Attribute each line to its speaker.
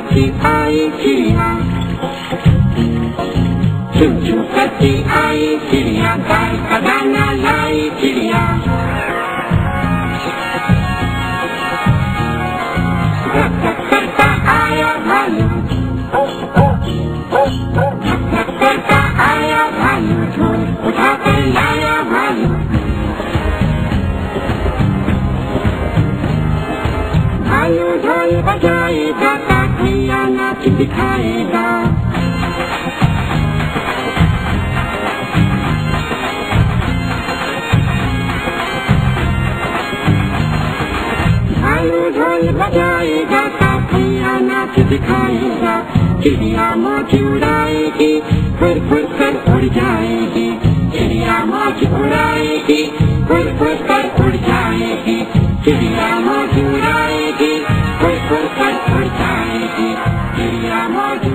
Speaker 1: करती आई चिड़िया, चू चू करती आई चिड़िया, गाय का दाना लाई चिड़िया। धक धक करता आया भालू, धक धक करता आया भालू, ढोल उठाकर लाया भालू। भालू ढोल बजाएगा, काठिया नाच दिखाएगा। भालू ढोल बजाएगा, काठिया नाच दिखाएगा। चिड़िया मौज उड़ाएगी, फुर फुर कर उड़ जाएगी। चिड़िया मौज उड़ाएगी, फुर फुर कर उड़ जाएगी। चिड़िया मौज उड़ाएगी, फुर फुर कर उड़ जाएगी। चिड़िया मौज